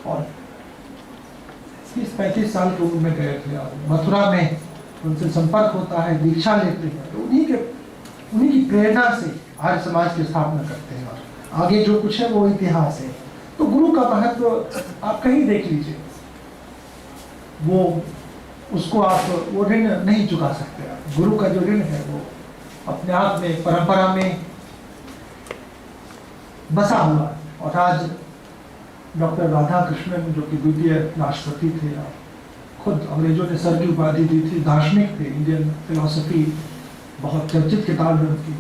और 30-35 साल की उम्र में गए थे और मथुरा में उनसे संपर्क होता है, दीक्षा लेते हैं, तो उन्हीं की प्रेरणा से आर्य समाज की स्थापना करते हैं। और आगे जो कुछ है वो इतिहास है। तो गुरु का महत्व आप कहीं देख लीजिए, वो उसको आप वो ऋण नहीं चुका सकते। आप गुरु का जो ऋण है वो अपने आप में परंपरा में बसा हुआ है। और आज डॉक्टर राधा कृष्णन जो कि द्वितीय राष्ट्रपति थे, खुद अंग्रेजों ने सर की उपाधि दी थी, दार्शनिक थे, इंडियन फिलॉसफी बहुत चर्चित किताब है उनकी,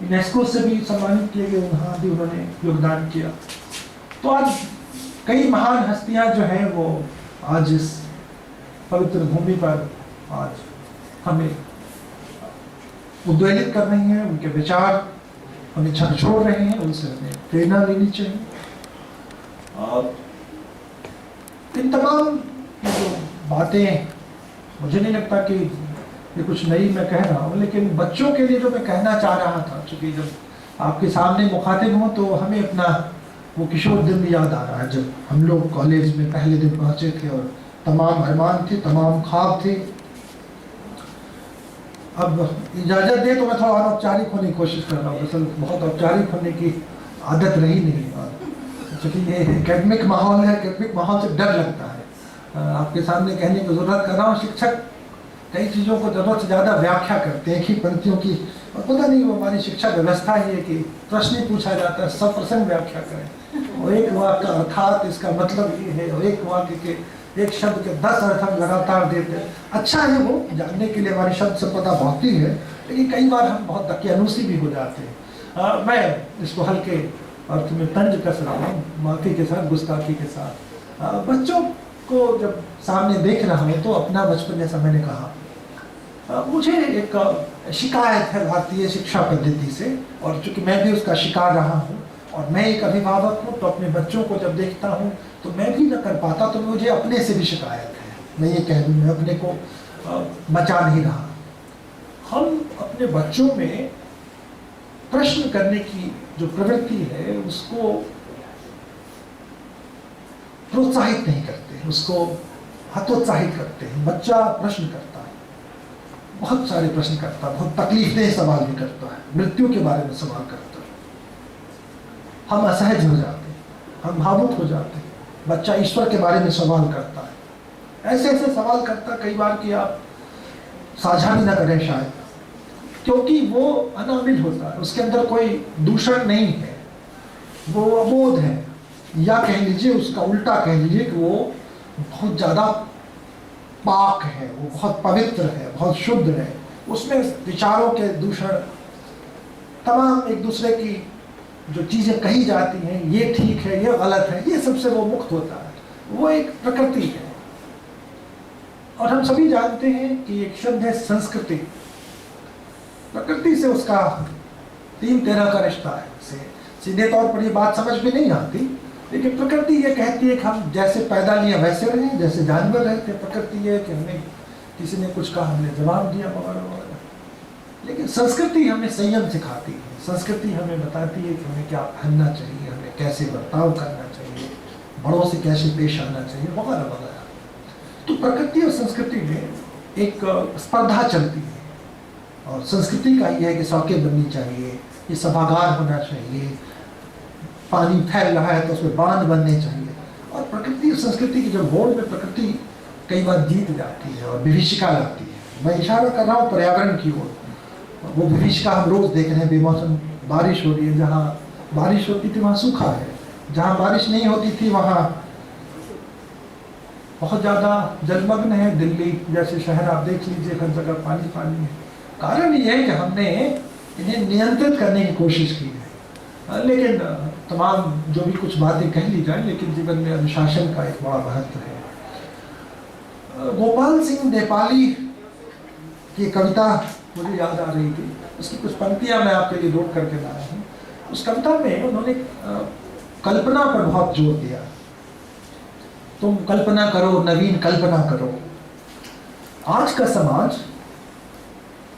यूनेस्को से भी सम्मानित किए गए, वहाँ भी उन्होंने योगदान किया। तो आज कई महान हस्तियां जो हैं वो आज इस पवित्र भूमि पर आज हमें उद्वेलित कर रही हैं, उनके विचार हमें झकझोर रहे हैं, उनसे हमें प्रेरणा लेनी चाहिए। और इन तमाम जो बातें, मुझे नहीं लगता कि ये कुछ नई मैं कह रहा हूँ, लेकिन बच्चों के लिए जो मैं कहना चाह रहा था, क्योंकि जब आपके सामने मुखातिब हों तो हमें अपना वो किशोर दिन याद आ रहा है, जब हम लोग कॉलेज में पहले दिन पहुँचे थे और तमाम अरमान थे, तमाम ख्वाब थे। अब इजाज़त दे तो मैं थोड़ा अनौपचारिक होने की कोशिश कर रहा हूँ, दरअसल बहुत औपचारिक होने की आदत रही नहीं, क्योंकि ये एकेडमिक माहौल है, एकेडमिक माहौल से डर लगता है। आपके सामने कहने की ज़रूरत कर रहा हूँ, शिक्षक कई चीज़ों को ज़रूरत से ज़्यादा व्याख्या करते हैं, एक ही पंक्तियों की, और पता नहीं वो हमारी शिक्षा व्यवस्था ही है कि प्रश्न ही पूछा जाता है, 100% व्याख्या करें, और एक वाक्य का अर्थात इसका मतलब ये है, और एक वाक्य के एक शब्द के 10 अर्थ हम लगातार देते हैं। अच्छा है वो जानने के लिए, हमारी शब्द संपदा बहुत ही है, लेकिन कई बार हम बहुत दकियानूसी भी हो जाते हैं। मैं इसको हल्के अर्थ में तंज कस रहा हूँ, माफी के साथ, गुस्ताखी के साथ। बच्चों को जब सामने देख रहा हूँ तो अपना बचपन, जैसा मैंने कहा, मुझे एक शिकायत है भारतीय शिक्षा पद्धति से, और चूंकि मैं भी उसका शिकार रहा हूँ और मैं एक अभिभावक हूँ, तो अपने बच्चों को जब देखता हूँ तो मैं भी न कर पाता, तो मुझे अपने से भी शिकायत है। मैं ये कह दूँ, मैं अपने को बचा नहीं रहा। हम अपने बच्चों में प्रश्न करने की जो प्रवृत्ति है उसको प्रोत्साहित नहीं करते, उसको हतोत्साहित करते हैं। बच्चा प्रश्न करता है, बहुत सारे प्रश्न करता है, बहुत तकलीफदेह सवाल भी करता है, मृत्यु के बारे में सवाल करता है। हम असहज हो जाते हैं, हम भावुक हो जाते हैं। बच्चा ईश्वर के बारे में सवाल करता है, ऐसे ऐसे सवाल करता कई बार कि आप साझा भी ना करें शायद, क्योंकि वो अनामिल होता है, उसके अंदर कोई दूषण नहीं है, वो अबोध है, या कह लीजिए उसका उल्टा कह लीजिए कि वो बहुत ज़्यादा पाक है, वो बहुत पवित्र है, बहुत शुद्ध है। उसमें विचारों के दूषण, तमाम एक दूसरे की जो चीज़ें कही जाती हैं, ये ठीक है, ये गलत है, ये सबसे वो मुक्त होता है। वो एक प्रकृति है। और हम सभी जानते हैं कि एक शब्द है संस्कृति। प्रकृति से उसका 3-13 का रिश्ता है। सीधे तौर पर ये बात समझ में नहीं आती, लेकिन प्रकृति ये कहती है कि हम जैसे पैदा लिया वैसे रहें, जैसे जानवर रहते हैं। प्रकृति ये कि हमें किसी ने कुछ कहा, हमने जवाब दिया वगैरह वगैरह। लेकिन संस्कृति हमें संयम सिखाती है, संस्कृति हमें बताती है कि हमें क्या पहनना चाहिए, हमें कैसे बर्ताव करना चाहिए, बड़ों से कैसे पेश आना चाहिए, वगैरह वगैरह। तो प्रकृति और संस्कृति में एक स्पर्धा चलती है, और संस्कृति का ये है कि सड़कें बननी चाहिए, ये सभागार होना चाहिए, पानी फैल रहा है तो उसमें बांध बनने चाहिए। और प्रकृति और संस्कृति की जो होड़ में प्रकृति कई बार जीत जाती है और विभीषिका लाती है। मैं इशारा कर रहा हूँ पर्यावरण की ओर। वो विभीषिका हम रोज देख रहे हैं, बेमौसम बारिश हो रही है, जहाँ बारिश होती थी वहाँ सूखा है, जहाँ बारिश नहीं होती थी वहाँ बहुत ज़्यादा जलमग्न है। दिल्ली जैसे शहर आप देख लीजिए, हर जगह पानी पानी है। कारण ये है कि हमने इन्हें नियंत्रित करने की कोशिश की है। लेकिन तमाम जो भी कुछ बातें कह ली जाए, लेकिन जीवन में अनुशासन का एक बड़ा महत्व है। गोपाल सिंह नेपाली की कविता मुझे याद आ रही थी, उसकी कुछ पंक्तियां मैं आपके लिए नोट करके लाया हूँ। उस कविता में उन्होंने कल्पना पर बहुत जोर दिया। तुम कल्पना करो, नवीन कल्पना करो। आज का समाज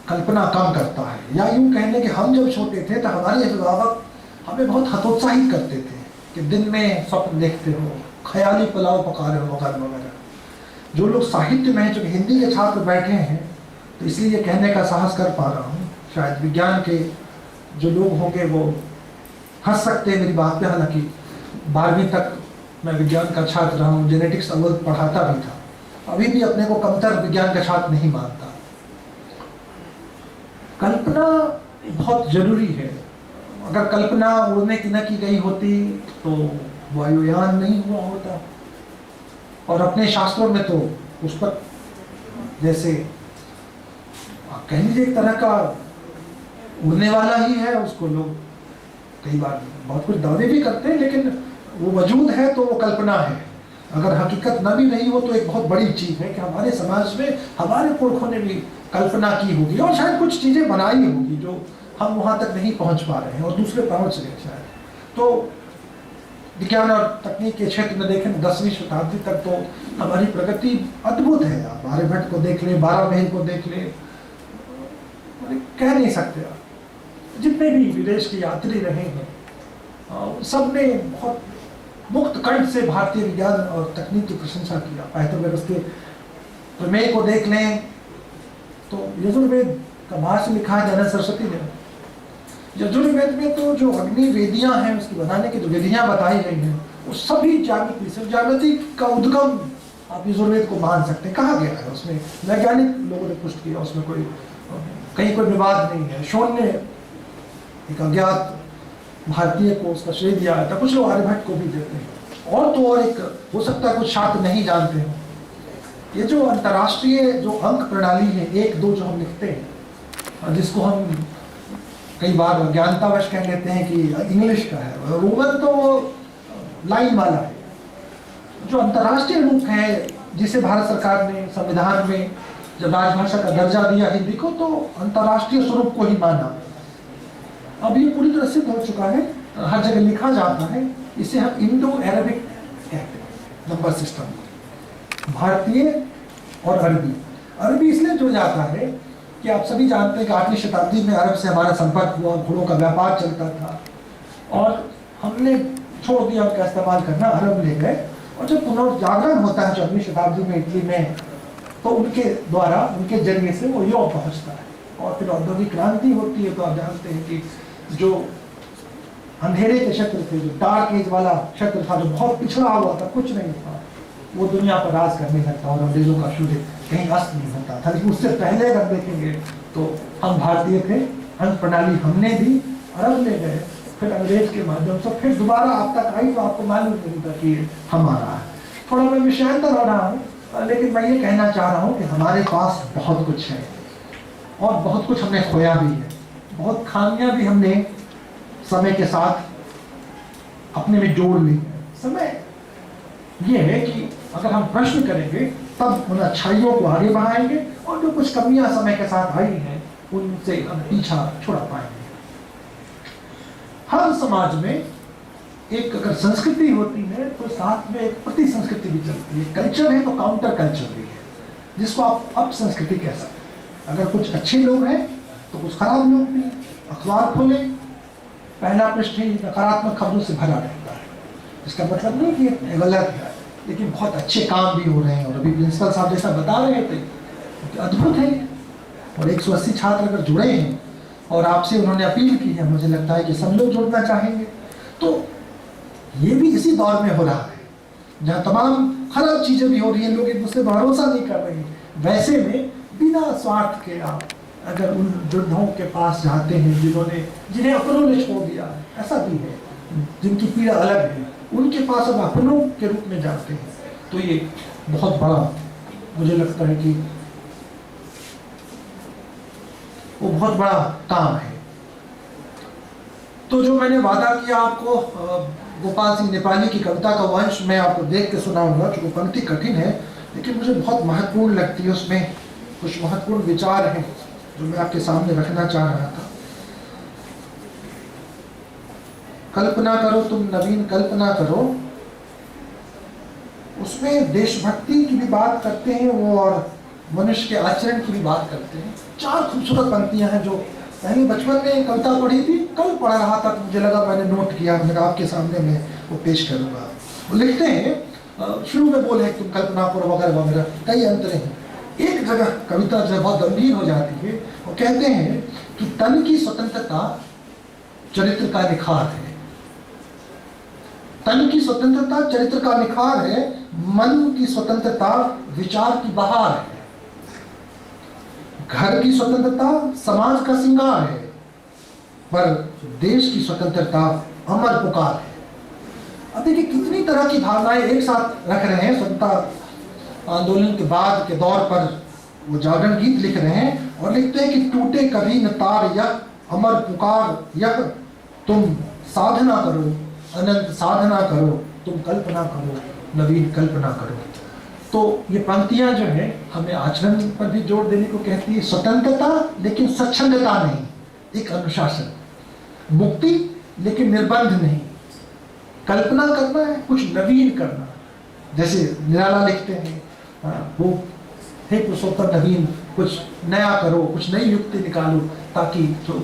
कल्पना कम करता है, या यूं कहने कि हम जब छोटे थे तो हमारे अभिभावक हमें बहुत हतोत्साहित करते थे कि दिन में स्वप्न देखते हो, ख्याली पुलाव पका रहे हो वगैरह वगैरह। जो लोग साहित्य में, जो हिंदी के छात्र बैठे हैं, तो इसलिए ये कहने का साहस कर पा रहा हूँ, शायद विज्ञान के जो लोग होंगे वो हंस सकते हैं मेरी बात पे, हालांकि 12वीं तक मैं विज्ञान का छात्र रहा हूँ, जेनेटिक्स अव्वल पढ़ाता भी था, अभी भी अपने को कमतर विज्ञान का छात्र नहीं मानता। कल्पना बहुत जरूरी है। अगर कल्पना उड़ने की न की गई होती तो वायुयान नहीं हुआ होता। और अपने शास्त्रों में तो उस पर जैसे कह लीजिए एक तरह का उड़ने वाला ही है, उसको लोग कई बार बहुत कुछ दावे भी करते हैं, लेकिन वो वजूद है तो वो कल्पना है। अगर हकीकत न भी नहीं हो तो एक बहुत बड़ी चीज़ है कि हमारे समाज में हमारे पुरखों ने भी कल्पना की होगी और शायद कुछ चीज़ें बनाई होगी जो हम वहाँ तक नहीं पहुँच पा रहे हैं और दूसरे पहुँच रहे हैं शायद। तो विज्ञान और तकनीक के क्षेत्र में देखें 10वीं शताब्दी तक तो हमारी प्रगति अद्भुत है। आप आर्यभट्ट को देख लें, बारामाही को देख लें, कह नहीं सकते आप। जितने भी विदेश के यात्री रहे हैं सब ने बहुत मुक्त कंठ से भारतीय विज्ञान और तकनीक की प्रशंसा किया। पाइथागोरस के प्रमेय को देख लें तो यजुर्वेद का भाष्य लिखा है जनक सरस्वती ने। यजुर्वेद में तो जो अग्नि वेदियां हैं, उसकी बनाने की जो विधियां बताई गई हैं, वो सभी ज्यामिति, सिर्फ ज्यामिति का उद्गम आप यजुर्वेद को मान सकते हैं। कहा गया है, उसमें वैज्ञानिक लोगों ने पुष्टि किया, उसमें कहीं कोई विवाद नहीं है। शोन ने एक अज्ञात भारतीय को उसका श्रेय दिया था, कुछ लोग आर्यभट्ट को भी देते हैं, और तो और एक हो सकता है कुछ छात्र नहीं जानते हैं। ये जो अंतर्राष्ट्रीय जो अंक प्रणाली है 1 2 जो हम लिखते हैं, जिसको हम कई बार अज्ञानतावश कह लेते हैं कि इंग्लिश का है, रोमन तो लाइन वाला है। जो अंतर्राष्ट्रीय रूप है जिसे भारत सरकार ने संविधान में जब राजभाषा का दर्जा दिया हिंदी को, तो अंतर्राष्ट्रीय स्वरूप को ही माना। अब ये पूरी तरह सिद्ध हो चुका है, हर जगह लिखा जाता है। इसे हम इंडो अरबिक कहते हैं नंबर सिस्टम, भारतीय और अरबी। अरबी इसलिए जुड़ जाता है कि आप सभी जानते हैं कि 8वीं शताब्दी में अरब से हमारा संपर्क हुआ, घोड़ों का व्यापार चलता था और हमने छोड़ दिया उनका इस्तेमाल करना, अरब ले गए। और जब पुनर्जागरण होता है 14वीं शताब्दी में इटली में, तो उनके द्वारा, उनके जरिए से वो यूरोप पहुँचता है और फिर औद्योगिक क्रांति होती है। तो आप जानते हैं कि जो अंधेरे के क्षेत्र थे, जो डार्क एज वाला क्षेत्र था, जो बहुत पिछड़ा हुआ था, कुछ नहीं था, वो दुनिया पर राज करने लगता और अंग्रेजों का सूर्य कहीं अस्त नहीं होता था। लेकिन उससे पहले अगर देखेंगे तो हम भारतीय थे, अंक प्रणाली हमने दी, अरब ले गए, फिर अंग्रेज के माध्यम से फिर दोबारा आप तक आई, तो आपको मालूम नहीं था कि हमारा है। थोड़ा मैं विषयांतर हो रहा हूँ, लेकिन मैं ये कहना चाह रहा हूँ कि हमारे पास बहुत कुछ है और बहुत कुछ हमने खोया भी है, बहुत खामियां भी हमने समय के साथ अपने में जोड़ ली। समय ये है कि अगर हम प्रश्न करेंगे तब उन अच्छाइयों को आगे बढ़ाएंगे और जो कुछ कमियां समय के साथ आई हैं उनसे हम पीछा छुड़ा पाएंगे। हर समाज में एक अगर संस्कृति होती है तो साथ में एक प्रति संस्कृति भी चलती है। कल्चर है तो काउंटर कल्चर भी है, जिसको आप अप संस्कृति कह सकते हैं। अगर कुछ अच्छे लोग हैं तो कुछ खराब लोग भी। अखबार खोले, पहला पृष्ठ ही नकारात्मक खबरों से भरा रहता है। इसका मतलब नहीं कि ये गलत है, लेकिन बहुत अच्छे काम भी हो रहे हैं। और अभी प्रिंसिपल साहब जैसा बता रहे थे कि अद्भुत है। और 180 छात्र अगर जुड़े हैं और आपसे उन्होंने अपील की है, मुझे लगता है कि सब लोग जुड़ना चाहेंगे। तो ये भी इसी दौर में हो रहा है जहाँ तमाम खराब चीज़ें भी हो रही हैं, लोग एक दूसरे पर भरोसा नहीं कर रहे हैं। वैसे में बिना स्वार्थ के आप अगर उन वृद्धों के पास जाते हैं जिन्हें अपनों ने छोड़ दिया है, ऐसा भी है, जिनकी पीड़ा अलग है, उनके पास अब अपनों के रूप में जाते हैं, तो ये बहुत बड़ा मुझे लगता है कि वो बहुत बड़ा काम है। तो जो मैंने वादा किया आपको, गोपाल सिंह नेपाली की कविता का वंश मैं आपको देख के सुनाऊंगा, क्योंकि पंक्ति कठिन है लेकिन मुझे बहुत महत्वपूर्ण लगती है। उसमें कुछ महत्वपूर्ण विचार हैं जो मैं आपके सामने रखना चाह रहा था। कल्पना करो तुम नवीन कल्पना करो, उसमें देशभक्ति की भी बात करते हैं वो और मनुष्य के आचरण की भी बात करते हैं। 4 खूबसूरत पंक्तियां हैं जो पहले बचपन में कविता पढ़ी थी, कल पढ़ रहा था तो मुझे लगा, मैंने नोट किया, मैंने आपके सामने मैं वो पेश करूँगा। वो लिखते हैं, शुरू में बोले तुम कल्पना करो वगैरह वगैरह, कई अंतरे हैं। एक जगह कविता जब बहुत गंभीर हो जाती है, वो कहते हैं कि तन की स्वतंत्रता चरित्र का निखार है। तन की स्वतंत्रता चरित्र का निखार है, मन की स्वतंत्रता विचार की बहार है, घर की स्वतंत्रता समाज का श्रृंगार है, पर देश की स्वतंत्रता अमर पुकार है। अब देखिए कितनी तरह की भावनाएं एक साथ रख रहे हैं। स्वतंत्रता आंदोलन के बाद के दौर पर वो जागरण गीत लिख रहे हैं और लिखते हैं कि टूटे कभी न तार यह अमर पुकार यह, तुम साधना करो अनंत साधना करो, तुम कल्पना करो नवीन कल्पना करो। तो ये पंक्तियां जो है हमें आचरण पर भी जोर देने को कहती है। स्वतंत्रता लेकिन स्वच्छंदता नहीं, एक अनुशासन, मुक्ति लेकिन निर्बंध नहीं, कल्पना करना है कुछ नवीन करना। जैसे निराला लिखते हैं वो हे पुरुषोत्तम नवीन, कुछ नया करो, कुछ नई युक्ति निकालो ताकि जो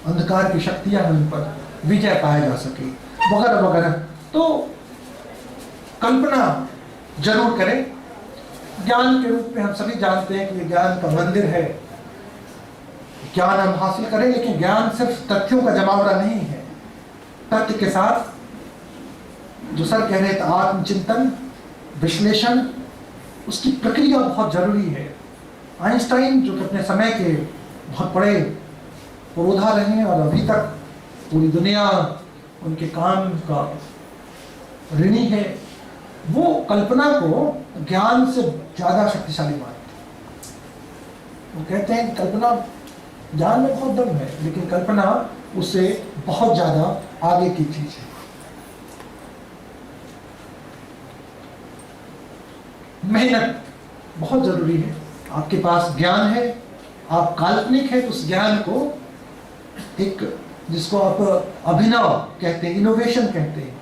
अंधकार की शक्तियां हैं उन पर विजय पाया जा सके वगैरह वगैरह। तो कल्पना जरूर करें। ज्ञान के रूप में हम सभी जानते हैं कि ये ज्ञान का मंदिर है, ज्ञान हम हासिल करें, लेकिन ज्ञान सिर्फ तथ्यों का जमावड़ा नहीं है। तथ्य के साथ जो सर कह रहे थे आत्मचिंतन, विश्लेषण, उसकी प्रक्रिया बहुत जरूरी है। आइंस्टाइन जो कि अपने समय के बहुत बड़े पुरोधा रहे हैं और अभी तक पूरी दुनिया उनके काम का ऋणी है, वो कल्पना को ज्ञान से ज्यादा शक्तिशाली मानते हैं। वो कहते हैं कल्पना, ज्ञान में बहुत दम है लेकिन कल्पना उससे बहुत ज्यादा आगे की चीज है। मेहनत बहुत जरूरी है। आपके पास ज्ञान है, आप काल्पनिक है, तो उस ज्ञान को एक, जिसको आप अभिनव कहते हैं, इनोवेशन कहते हैं,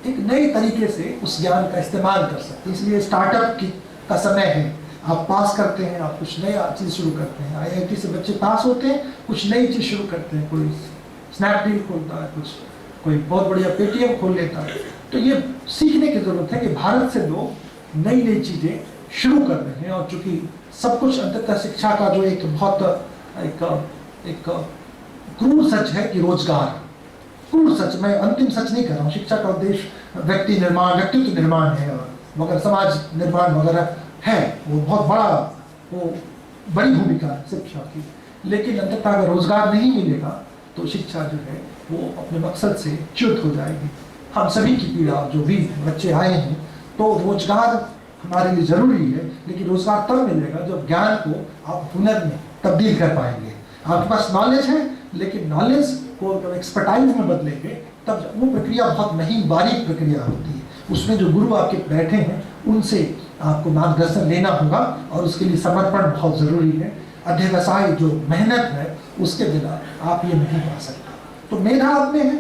एक नए तरीके से उस ज्ञान का इस्तेमाल कर सकते हैं। इसलिए स्टार्टअप का समय है। आप पास करते हैं, आप कुछ नया चीज शुरू करते हैं। IIT से बच्चे पास होते हैं, कुछ नई चीज शुरू करते हैं, कोई स्नैपडील खोलता है, कोई बहुत बढ़िया पेटीएम खोल लेता है। तो ये सीखने की जरूरत है कि भारत से लोग नई नई चीजें शुरू कर रहे हैं। और चूंकि सब कुछ अंततः शिक्षा का जो एक बहुत एक क्रूर सच है कि रोजगार, क्रूर सच, मैं अंतिम सच नहीं कर रहा हूँ। शिक्षा का उद्देश्य व्यक्ति निर्माण, व्यक्तित्व निर्माण है और वगैरह समाज निर्माण वगैरह है, वो बहुत बड़ा, वो बड़ी भूमिका है शिक्षा की। लेकिन अंततः अगर रोजगार नहीं मिलेगा तो शिक्षा जो है वो अपने मकसद से च्युत हो जाएगी। हम सभी की पीड़ा, जो भी बच्चे आए हैं, तो रोजगार हमारे लिए जरूरी है, लेकिन रोजगार तब मिलेगा जब ज्ञान को आप हुनर में तब्दील कर पाएंगे। आपके पास नॉलेज है लेकिन नॉलेज को जब एक्सपर्टाइज में बदलेंगे तब वो प्रक्रिया बहुत महीन बारीक प्रक्रिया होती है। उसमें जो गुरु आपके बैठे हैं उनसे आपको मार्गदर्शन लेना होगा और उसके लिए समर्पण बहुत जरूरी है। अध्यवसाय जो मेहनत है उसके बिना आप ये नहीं पा सकते। तो मेधा आप में है,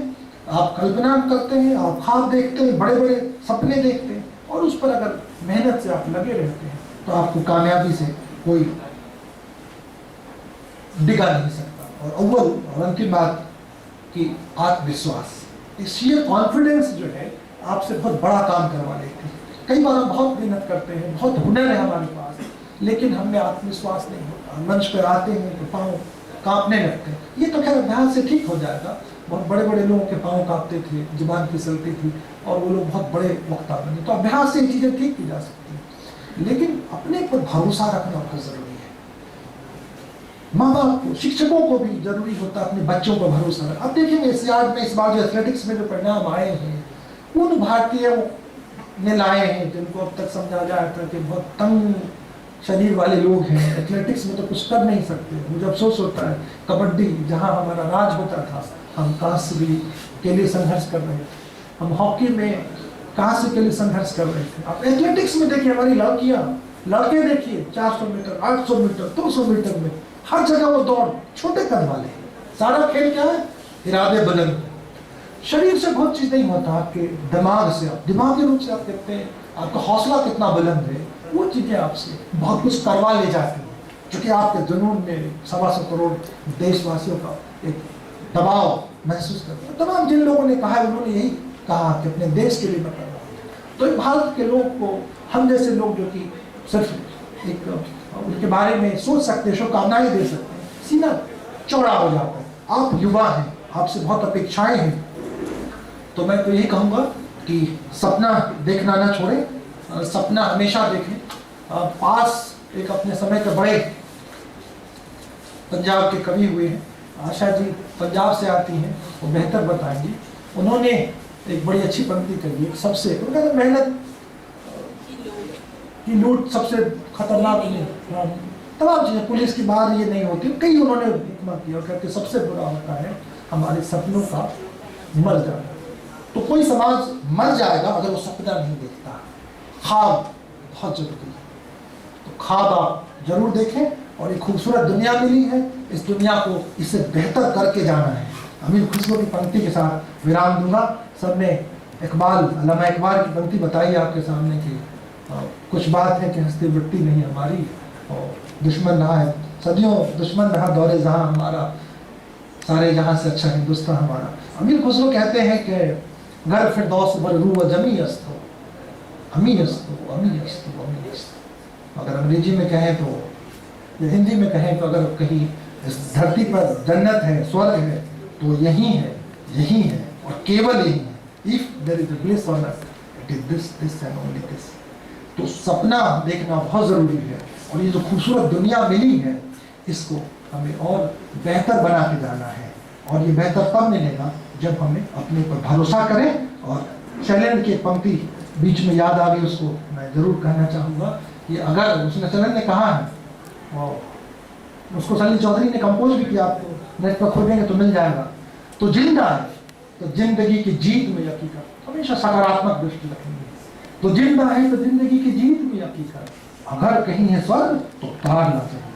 आप कल्पना करते हैं, आप ख्वाब देखते हैं, बड़े बड़े सपने देखते हैं और उस पर अगर मेहनत से आप लगे रहते हैं तो आपको कामयाबी से कोई डिगा नहीं सकता। और अव्वल और अंतिम बात कि आत्मविश्वास, शेयर कॉन्फिडेंस जो है आपसे बहुत बड़ा काम करवा लेती है। कई बार हम बहुत मेहनत करते हैं, बहुत हुनर है हमारे पास, लेकिन हमें आत्मविश्वास नहीं होता। मंच पर आते हैं तो पाँव कांपने लगते हैं। ये तो खैर अभ्यास से ठीक हो जाएगा। बहुत बड़े बड़े लोगों के पाँव कांपते थे, जुबान फिसलती थी और वो लोग बहुत बड़े वक्ता बने। तो अभ्यास से ये चीज़ें ठीक की जा सकती हैं, लेकिन अपने पर भरोसा रखना बहुत जरूरी है। माँ बाप को, शिक्षकों को भी जरूरी होता है अपने बच्चों पर भरोसा रखना। अब देखेंगे SCR में इस बार जो एथलेटिक्स में जो परिणाम आए हैं, उन भारतीयों ने लाए हैं जिनको अब तक समझा जाया था कि बहुत तंग शरीर वाले लोग हैं, एथलेटिक्स में तो कुछ कर नहीं सकते। मुझे अफसोस होता है, कबड्डी जहाँ हमारा राज होता था, हम कांस्य के लिए संघर्ष कर रहे थे, हम हॉकी में कांस्य के लिए संघर्ष कर रहे थे। अब एथलेटिक्स में देखिए हमारी लड़कियाँ, लड़के देखिए 400 मीटर, 800 मीटर, 200 मीटर में हर जगह वो दौड़, छोटे कद वाले। सारा खेल क्या है? इरादे बुलंद। शरीर से बहुत चीज नहीं होता, आपके दिमाग से, आप दिमागी रूप से आप देखते हैं आपका हौसला कितना बुलंद है, वो चीजें आपसे बहुत कुछ करवा ले जाती हैं। क्योंकि आपके जुनून में 125 करोड़ देशवासियों का एक दबाव महसूस करते हैं। तमाम जिन लोगों ने कहा है उन्होंने यही कहा कि अपने देश के लिए मैं कर रहा हूँ। तो एक भारत के लोग को, हम जैसे लोग जो कि सिर्फ एक उनके बारे में सोच सकते हैं, शुभकामनाएं दे सकते हैं, सीना चौड़ा हो जाता है। आप युवा हैं, आपसे बहुत अपेक्षाएं हैं, तो मैं तो यही कहूँगा कि सपना देखना ना छोड़ें, सपना हमेशा देखें। पास एक अपने समय के बड़े पंजाब के कवि हुए हैं, आशा जी पंजाब से आती हैं, वो बेहतर बताएंगी। उन्होंने एक बड़ी अच्छी पंक्ति कही है, सबसे उनका तो मेहनत की लूट सबसे खतरनाक नहीं, तमाम चीज़ें पुलिस की बात ये नहीं होती, कई उन्होंने हुक्म किया और कहते सबसे बुरा होता है हमारे सपनों का मर जाना। तो कोई समाज मर जाएगा अगर वो सपना नहीं देखता। ख्वाब बहुत जरूरी है, तो ख्वाब आप जरूर देखें। और एक खूबसूरत दुनिया मिली है, इस दुनिया को इससे बेहतर करके जाना है। अमीर खुसरो की पंक्ति के साथ विराम दूंगा। सबने इकबाल, अल्लामा इकबाल की पंक्ति बताई आपके सामने की, कुछ बात है कि हंसती वृत्ति नहीं हमारी, और दुश्मन रहा है सदियों, दुश्मन रहा दौरे जहां हमारा, सारे जहां से अच्छा हिंदुस्तान हमारा। अमीर खुसरो कहते हैं कि घर फिरदौस बर रूह जमी अस्तो, अमी अस्तो, अमी अस्तो, अमी अस्तो। अगर अंग्रेजी में कहें तो, हिंदी में कहें तो, अगर कहीं इस धरती पर जन्नत है, स्वर्ग है, तो यही है, यही है और केवल यही है। If there is a bliss on earth, it is this, this and only this. तो सपना देखना बहुत जरूरी है, और ये जो खूबसूरत दुनिया मिली है, इसको हमें और बेहतर बना के जाना है। और ये बेहतर तब मिलेगा जब हमें अपने पर भरोसा करें। और शैलेंद्र की पंक्ति बीच में याद आ गई, उसको मैं जरूर कहना चाहूँगा कि अगर उसने, शैलेंद्र ने कहा है, और उसको सलील चौधरी ने कंपोज भी किया, आपको नेट पर खोजेंगे तो मिल जाएगा। तो जिंदा है तो जिंदगी की जीत में यकीन कर, हमेशा सकारात्मक दृष्टि रखेंगे। तो जिंदा है तो जिंदगी की जीत में यकीन कर, अगर कहीं है स्वर्ग तो तार ना